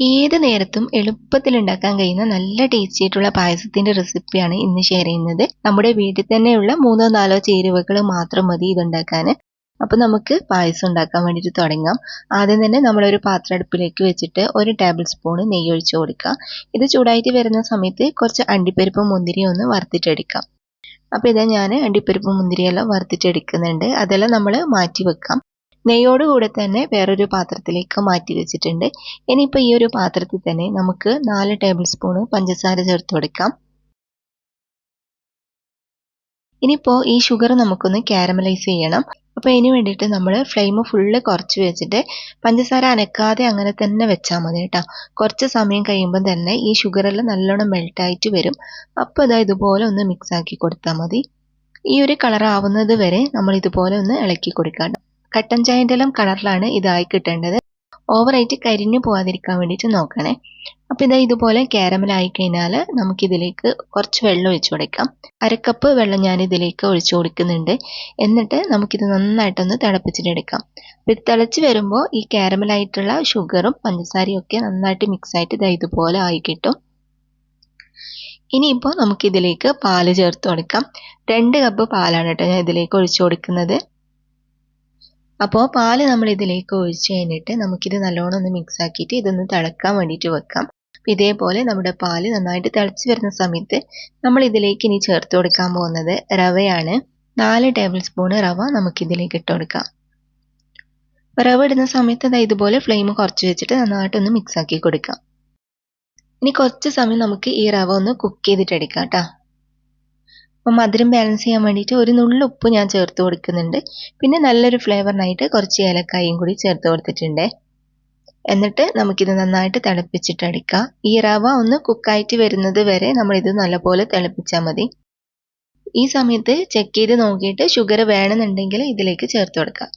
ഏത് നേരത്തും എളുപ്പത്തിൽ ഉണ്ടാക്കാൻ കഴിയുന്ന നല്ല ടേസ്റ്റി ആയിട്ടുള്ള പായസത്തിന്റെ റെസിപ്പിയാണ് ഇന്ന് ഷെയർ ചെയ്യുന്നത്. നമ്മുടെ വീട്ടിൽ തന്നെയുള്ള 3-4 ചേരുവകൾ മാത്രം മതി ഇതുണ്ടാക്കാൻ. അപ്പൊ നമുക്ക് പായസം ഉണ്ടാക്കാൻ വേണ്ടിയിട്ട് തുടങ്ങാം. ആദ്യം തന്നെ നമ്മളൊരു പാത്രം അടുപ്പിലേക്ക് വെച്ചിട്ട് 1 ടേബിൾ സ്പൂൺ നെയ്യ് ഒഴിച്ചു കൊടുക്കാം. ഇത് ചൂടായിട്ട് വരുന്ന സമയത്ത് കുറച്ച് അണ്ടിപ്പരിപ്പും മുന്തിരിയും ഒന്ന് വറുത്തിട്ടെടുക്കാം. അപ്പോൾ ഇതാ ഞാൻ അണ്ടിപ്പരിപ്പും മുന്തിരിയെല്ലാം വറുത്തിട്ടെടുക്കുന്നുണ്ട്. അതെല്ലാം നമ്മൾ മാറ്റി വെക്കാം. നെയ്യോട് കൂടെ തന്നെ വേറൊരു പാത്രത്തിലേക്ക് മാറ്റി വെച്ചിട്ടുണ്ട്. ഇനിയിപ്പോൾ ഈ ഒരു പാത്രത്തിൽ തന്നെ നമുക്ക് 4 ടേബിൾ സ്പൂൺ പഞ്ചസാര ചേർത്ത് കൊടുക്കാം. ഇനിയിപ്പോൾ ഈ ഷുഗർ നമുക്കൊന്ന് കാരമലൈസ് ചെയ്യണം. അപ്പോൾ ഇതിന് വേണ്ടിയിട്ട് നമ്മൾ ഫ്ലെയിം ഫുള്ള് കുറച്ച് വെച്ചിട്ട് പഞ്ചസാര അനക്കാതെ അങ്ങനെ തന്നെ വെച്ചാൽ മതി കേട്ടോ. കുറച്ച് സമയം കഴിയുമ്പോൾ തന്നെ ഈ ഷുഗറെല്ലാം നല്ലോണം മെൽട്ടായിട്ട് വരും. അപ്പോൾ അതാ ഇതുപോലെ ഒന്ന് മിക്സ് ആക്കി കൊടുത്താൽ മതി. ഈ ഒരു കളർ ആവുന്നത് വരെ നമ്മൾ ഇതുപോലെ ഒന്ന് ഇളക്കി കൊടുക്കാം. കട്ടൻ ചായൻ്റെ എല്ലാം കളറിലാണ് ഇതായി കിട്ടേണ്ടത്. ഓവറായിട്ട് കരിഞ്ഞു പോകാതിരിക്കാൻ വേണ്ടിയിട്ട് നോക്കണേ. അപ്പോൾ ഇതാ ഇതുപോലെ കാരമൽ ആയി കഴിഞ്ഞാൽ നമുക്കിതിലേക്ക് കുറച്ച് വെള്ളം ഒഴിച്ചു കൊടുക്കാം. 1/2 കപ്പ് വെള്ളം ഞാൻ ഇതിലേക്ക് ഒഴിച്ചു കൊടുക്കുന്നുണ്ട്. എന്നിട്ട് നമുക്കിത് നന്നായിട്ടൊന്ന് തിളപ്പിച്ചിട്ടെടുക്കാം. അപ്പോൾ ഇത് തിളച്ച് വരുമ്പോൾ ഈ കാരമലായിട്ടുള്ള ഷുഗറും പഞ്ചസാരയും ഒക്കെ നന്നായിട്ട് മിക്സ് ആയിട്ട് ഇതാ ഇതുപോലെ ആയി കിട്ടും. ഇനിയിപ്പോൾ നമുക്കിതിലേക്ക് പാല് ചേർത്ത് കൊടുക്കാം. 2 കപ്പ് പാലാണ് കേട്ടോ ഞാൻ ഇതിലേക്ക് ഒഴിച്ചു കൊടുക്കുന്നത്. അപ്പോൾ പാല് നമ്മൾ ഇതിലേക്ക് ഒഴിച്ച് കഴിഞ്ഞിട്ട് നമുക്കിത് നല്ലോണം ഒന്ന് മിക്സ് ആക്കിയിട്ട് ഇതൊന്ന് തിളക്കാൻ വേണ്ടിയിട്ട് വെക്കാം. ഇതേപോലെ നമ്മുടെ പാല് നന്നായിട്ട് തിളച്ച് വരുന്ന സമയത്ത് നമ്മൾ ഇതിലേക്ക് ഇനി ചേർത്ത് കൊടുക്കാൻ പോകുന്നത് റവയാണ്. 4 ടേബിൾ സ്പൂൺ റവ നമുക്കിതിലേക്ക് ഇട്ട് കൊടുക്കാം. റവ ഇടുന്ന സമയത്ത് ഇതുപോലെ ഫ്ലെയിം കുറച്ച് വെച്ചിട്ട് നന്നായിട്ടൊന്ന് മിക്സ് ആക്കി കൊടുക്കാം. ഇനി കുറച്ച് സമയം നമുക്ക് ഈ റവ ഒന്ന് കുക്ക് ചെയ്തിട്ടെടുക്കാം കേട്ടോ. അപ്പോൾ മധുരം ബാലൻസ് ചെയ്യാൻ വേണ്ടിയിട്ട് ഒരു നുള്ളു ഉപ്പ് ഞാൻ ചേർത്ത് കൊടുക്കുന്നുണ്ട്. പിന്നെ നല്ലൊരു ഫ്ലേവറിനായിട്ട് കുറച്ച് ഏലക്കായും കൂടി ചേർത്ത് കൊടുത്തിട്ടുണ്ട്. എന്നിട്ട് നമുക്കിത് നന്നായിട്ട് തിളപ്പിച്ചിട്ടെടുക്കാം. ഈ റവ ഒന്ന് കുക്കായിട്ട് വരുന്നത് വരെ നമ്മളിത് നല്ലപോലെ തിളപ്പിച്ചാൽ മതി. ഈ സമയത്ത് ചെക്ക് ചെയ്ത് നോക്കിയിട്ട് ഷുഗർ വേണമെന്നുണ്ടെങ്കിൽ ഇതിലേക്ക് ചേർത്ത് കൊടുക്കാം.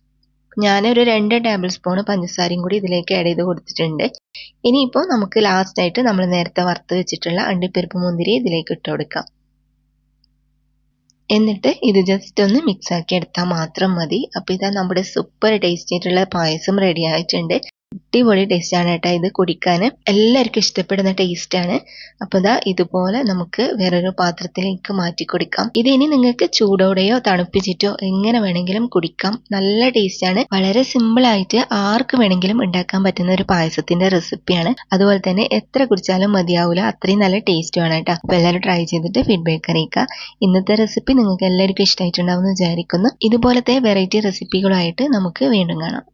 ഞാനൊരു 2 ടേബിൾ സ്പൂൺ പഞ്ചസാരയും കൂടി ഇതിലേക്ക് ആഡ് ചെയ്ത് കൊടുത്തിട്ടുണ്ട്. ഇനിയിപ്പോൾ നമുക്ക് ലാസ്റ്റായിട്ട് നമ്മൾ നേരത്തെ വറുത്ത് വെച്ചിട്ടുള്ള അണ്ടിപ്പരിപ്പ് മുന്തിരി ഇതിലേക്ക് ഇട്ട് കൊടുക്കാം. എന്നിട്ട് ഇത് ജസ്റ്റ് ഒന്ന് മിക്സ് ആക്കി എടുത്താൽ മാത്രം മതി. അപ്പോൾ ഇതാ നമ്മുടെ സൂപ്പർ ടേസ്റ്റി ആയിട്ടുള്ള പായസം റെഡി ആയിട്ടുണ്ട്. അടിപൊളി ടേസ്റ്റാണ് കേട്ടോ. ഇത് കുടിക്കാൻ എല്ലാവർക്കും ഇഷ്ടപ്പെടുന്ന ടേസ്റ്റാണ്. അപ്പോൾ ഇതാ ഇതുപോലെ നമുക്ക് വേറൊരു പാത്രത്തിലേക്ക് മാറ്റി കൊടുക്കാം. ഇത് ഇനി നിങ്ങൾക്ക് ചൂടോടെയോ തണുപ്പിച്ചിട്ടോ എങ്ങനെ വേണമെങ്കിലും കുടിക്കാം. നല്ല ടേസ്റ്റാണ്. വളരെ സിമ്പിൾ ആയിട്ട് ആർക്ക് വേണമെങ്കിലും ഉണ്ടാക്കാൻ പറ്റുന്ന ഒരു പായസത്തിന്റെ റെസിപ്പിയാണ്. അതുപോലെ തന്നെ എത്ര കുടിച്ചാലും മതിയാവില്ല, അത്രയും നല്ല ടേസ്റ്റുമാണ് കേട്ടോ. അപ്പോൾ എല്ലാവരും ട്രൈ ചെയ്തിട്ട് ഫീഡ്ബാക്ക് അറിയിക്കുക. ഇന്നത്തെ റെസിപ്പി നിങ്ങൾക്ക് എല്ലാവർക്കും ഇഷ്ടമായിട്ടുണ്ടാവും എന്ന് വിചാരിക്കുന്നു. ഇതുപോലത്തെ വെറൈറ്റി റെസിപ്പികളുമായിട്ട് നമുക്ക് വീണ്ടും കാണാം.